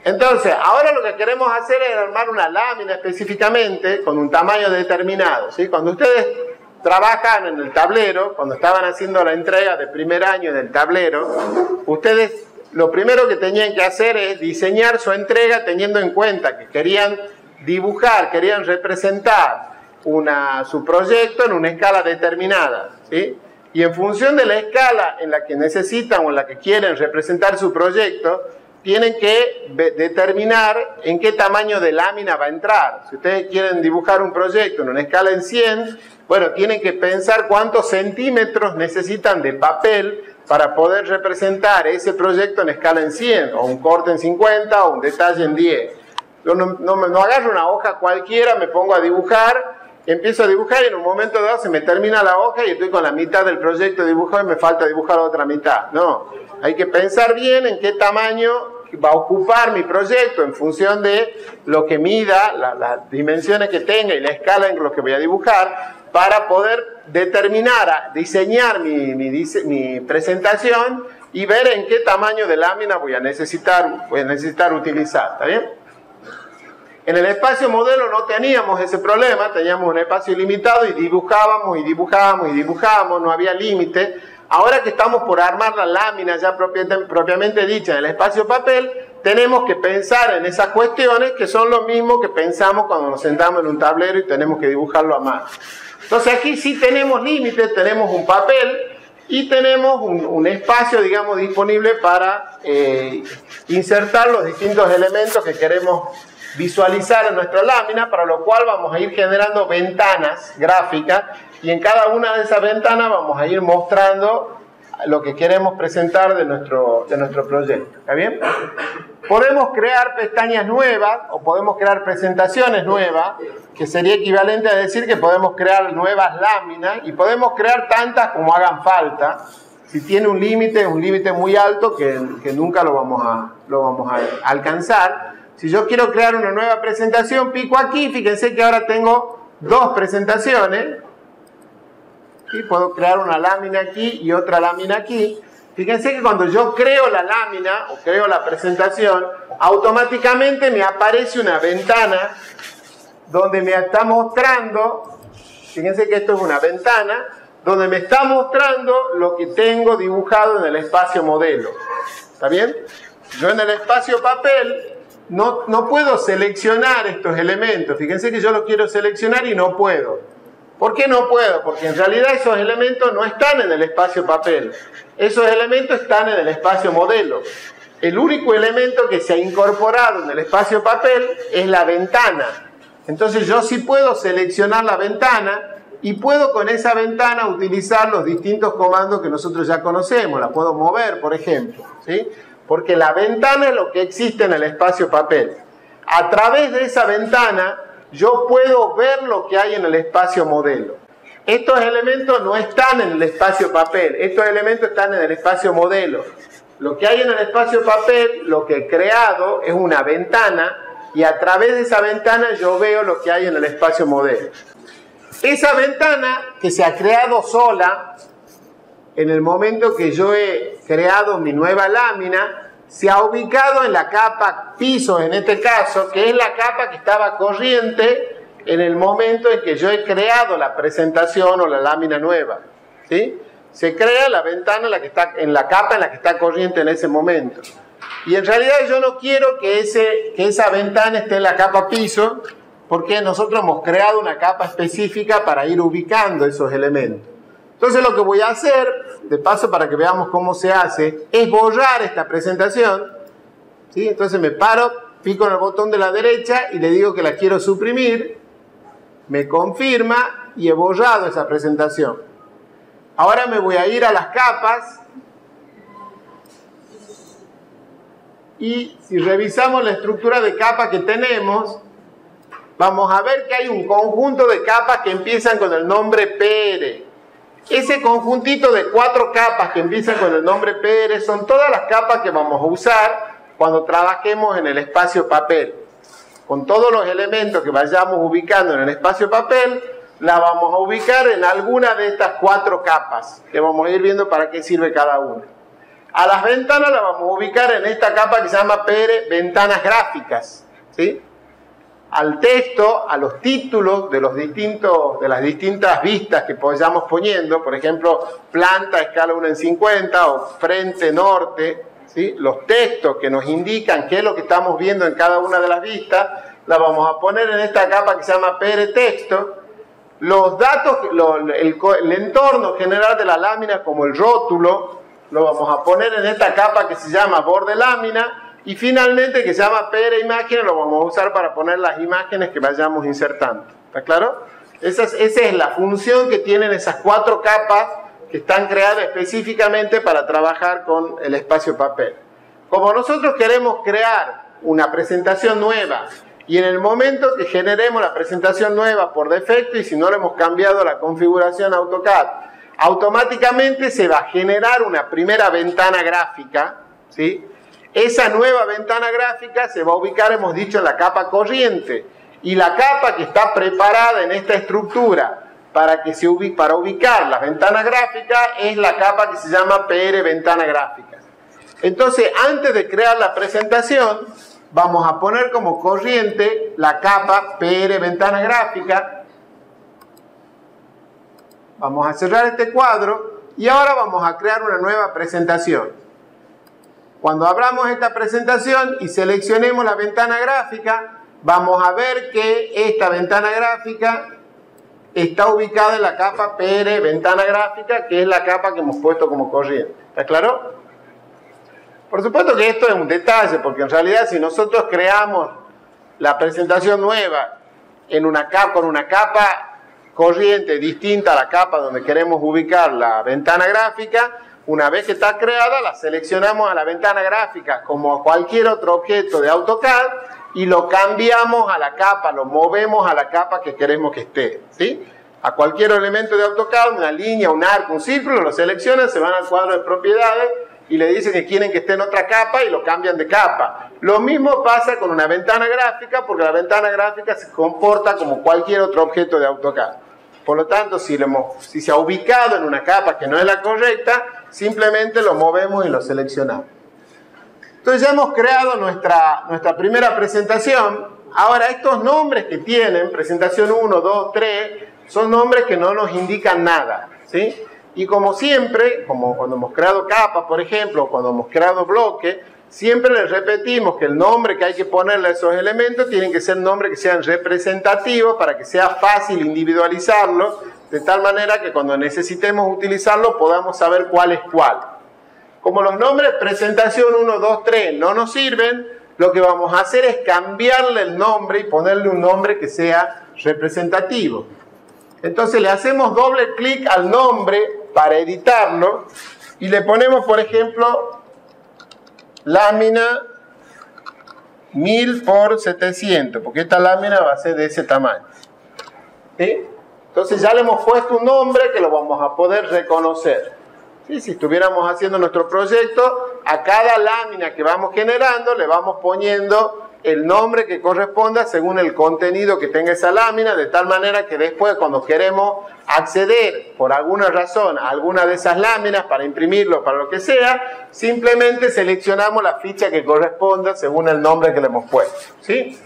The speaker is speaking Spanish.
Entonces, ahora lo que queremos hacer es armar una lámina específicamente con un tamaño determinado, ¿sí? Cuando ustedes trabajan en el tablero, cuando estaban haciendo la entrega de primer año del tablero, ustedes lo primero que tenían que hacer es diseñar su entrega teniendo en cuenta que querían dibujar, querían representar su proyecto en una escala determinada, ¿sí? Y en función de la escala en la que necesitan o en la que quieren representar su proyecto, tienen que determinar en qué tamaño de lámina va a entrar. Si ustedes quieren dibujar un proyecto en una escala en 100, bueno, tienen que pensar cuántos centímetros necesitan de papel para poder representar ese proyecto en escala en 100, o un corte en 50, o un detalle en 10. Yo no agarro una hoja cualquiera, me pongo a dibujar, empiezo a dibujar y en un momento dado se me termina la hoja y estoy con la mitad del proyecto dibujado y me falta dibujar la otra mitad. No, hay que pensar bien en qué tamaño va a ocupar mi proyecto en función de lo que mida, las dimensiones que tenga y la escala en lo que voy a dibujar, para poder determinar, diseñar mi presentación y ver en qué tamaño de lámina voy a necesitar utilizar. ¿Está bien? En el espacio modelo no teníamos ese problema, teníamos un espacio ilimitado y dibujábamos y dibujábamos y dibujábamos, no había límite. Ahora que estamos por armar la lámina ya propiamente dicha en el espacio papel, tenemos que pensar en esas cuestiones que son lo mismo que pensamos cuando nos sentamos en un tablero y tenemos que dibujarlo a mano. Entonces aquí sí tenemos límites, tenemos un papel y tenemos un espacio, digamos, disponible para insertar los distintos elementos que queremos visualizar en nuestra lámina, para lo cual vamos a ir generando ventanas gráficas y en cada una de esas ventanas vamos a ir mostrando lo que queremos presentar de nuestro proyecto. ¿Está bien? Podemos crear pestañas nuevas o podemos crear presentaciones nuevas, que sería equivalente a decir que podemos crear nuevas láminas y podemos crear tantas como hagan falta. Si tiene un límite muy alto que nunca lo vamos a alcanzar. Si yo quiero crear una nueva presentación, pico aquí, fíjense que ahora tengo dos presentaciones. ¿Sí? Puedo crear una lámina aquí y otra lámina aquí. Fíjense que cuando yo creo la lámina o creo la presentación, automáticamente me aparece una ventana donde me está mostrando, fíjense que esto es una ventana, donde me está mostrando lo que tengo dibujado en el espacio modelo. ¿Está bien? Yo en el espacio papel no puedo seleccionar estos elementos. Fíjense que yo los quiero seleccionar y no puedo. ¿Por qué no puedo? Porque en realidad esos elementos no están en el espacio papel. Esos elementos están en el espacio modelo. El único elemento que se ha incorporado en el espacio papel es la ventana. Entonces yo sí puedo seleccionar la ventana y puedo con esa ventana utilizar los distintos comandos que nosotros ya conocemos. La puedo mover, por ejemplo, ¿sí? Porque la ventana es lo que existe en el espacio papel. A través de esa ventana yo puedo ver lo que hay en el espacio modelo. Estos elementos no están en el espacio papel, estos elementos están en el espacio modelo. Lo que hay en el espacio papel, lo que he creado es una ventana y a través de esa ventana yo veo lo que hay en el espacio modelo. Esa ventana que se ha creado sola, en el momento que yo he creado mi nueva lámina, se ha ubicado en la capa piso, en este caso, que es la capa que estaba corriente en el momento en que yo he creado la presentación o la lámina nueva. ¿Sí? Se crea la ventana en la capa en la que está corriente en ese momento. Y en realidad yo no quiero que esa ventana esté en la capa piso, porque nosotros hemos creado una capa específica para ir ubicando esos elementos. Entonces lo que voy a hacer, de paso para que veamos cómo se hace, es borrar esta presentación. ¿Sí? Entonces me paro, pico en el botón de la derecha y le digo que la quiero suprimir. Me confirma y he borrado esa presentación. Ahora me voy a ir a las capas. Y si revisamos la estructura de capa que tenemos, vamos a ver que hay un conjunto de capas que empiezan con el nombre PR. Ese conjuntito de 4 capas que empiezan con el nombre PR son todas las capas que vamos a usar cuando trabajemos en el espacio papel. Con todos los elementos que vayamos ubicando en el espacio papel, la vamos a ubicar en alguna de estas 4 capas, que vamos a ir viendo para qué sirve cada una. A las ventanas las vamos a ubicar en esta capa que se llama PR Ventanas Gráficas, ¿sí? Al texto, a los títulos de las distintas vistas que vayamos poniendo, por ejemplo, planta escala 1 en 50 o frente norte, ¿sí? Los textos que nos indican qué es lo que estamos viendo en cada una de las vistas, la vamos a poner en esta capa que se llama PR Texto. Los datos, el entorno general de la lámina, como el rótulo, lo vamos a poner en esta capa que se llama borde lámina. Y finalmente, que se llama PR Imágenes, lo vamos a usar para poner las imágenes que vayamos insertando. ¿Está claro? Esa es la función que tienen esas 4 capas que están creadas específicamente para trabajar con el espacio papel. Como nosotros queremos crear una presentación nueva, y en el momento que generemos la presentación nueva por defecto, y si no le hemos cambiado la configuración AutoCAD, automáticamente se va a generar una primera ventana gráfica, ¿sí? Esa nueva ventana gráfica se va a ubicar, hemos dicho, en la capa corriente. Y la capa que está preparada en esta estructura para ubicar las ventanas gráficas es la capa que se llama PR Ventana Gráfica. Entonces, antes de crear la presentación, vamos a poner como corriente la capa PR Ventana Gráfica. Vamos a cerrar este cuadro y ahora vamos a crear una nueva presentación. Cuando abramos esta presentación y seleccionemos la ventana gráfica, vamos a ver que esta ventana gráfica está ubicada en la capa PR Ventana Gráfica, que es la capa que hemos puesto como corriente. ¿Está claro? Por supuesto que esto es un detalle, porque en realidad si nosotros creamos la presentación nueva en una capa, con una capa corriente distinta a la capa donde queremos ubicar la ventana gráfica, una vez que está creada, la seleccionamos a la ventana gráfica como a cualquier otro objeto de AutoCAD y lo cambiamos a la capa, lo movemos a la capa que queremos que esté, ¿sí? A cualquier elemento de AutoCAD, una línea, un arco, un círculo, lo seleccionan, se van al cuadro de propiedades y le dicen que quieren que esté en otra capa y lo cambian de capa. Lo mismo pasa con una ventana gráfica, porque la ventana gráfica se comporta como cualquier otro objeto de AutoCAD. Por lo tanto, si se ha ubicado en una capa que no es la correcta, simplemente lo movemos y lo seleccionamos. Entonces ya hemos creado nuestra primera presentación. Ahora, estos nombres que tienen, presentación 1, 2, 3, son nombres que no nos indican nada, ¿sí? Y como siempre, como cuando hemos creado capas, por ejemplo, o cuando hemos creado bloques, siempre les repetimos que el nombre que hay que ponerle a esos elementos tienen que ser nombres que sean representativos para que sea fácil individualizarlos, de tal manera que cuando necesitemos utilizarlo podamos saber cuál es cuál. Como los nombres presentación 1, 2, 3 no nos sirven, lo que vamos a hacer es cambiarle el nombre y ponerle un nombre que sea representativo. Entonces le hacemos doble clic al nombre para editarlo y le ponemos, por ejemplo, lámina 1000 por 700, porque esta lámina va a ser de ese tamaño, ¿sí? Entonces ya le hemos puesto un nombre que lo vamos a poder reconocer, ¿sí? Si estuviéramos haciendo nuestro proyecto, a cada lámina que vamos generando le vamos poniendo el nombre que corresponda según el contenido que tenga esa lámina, de tal manera que después, cuando queremos acceder por alguna razón a alguna de esas láminas para imprimirlo, para lo que sea, simplemente seleccionamos la ficha que corresponda según el nombre que le hemos puesto, ¿sí?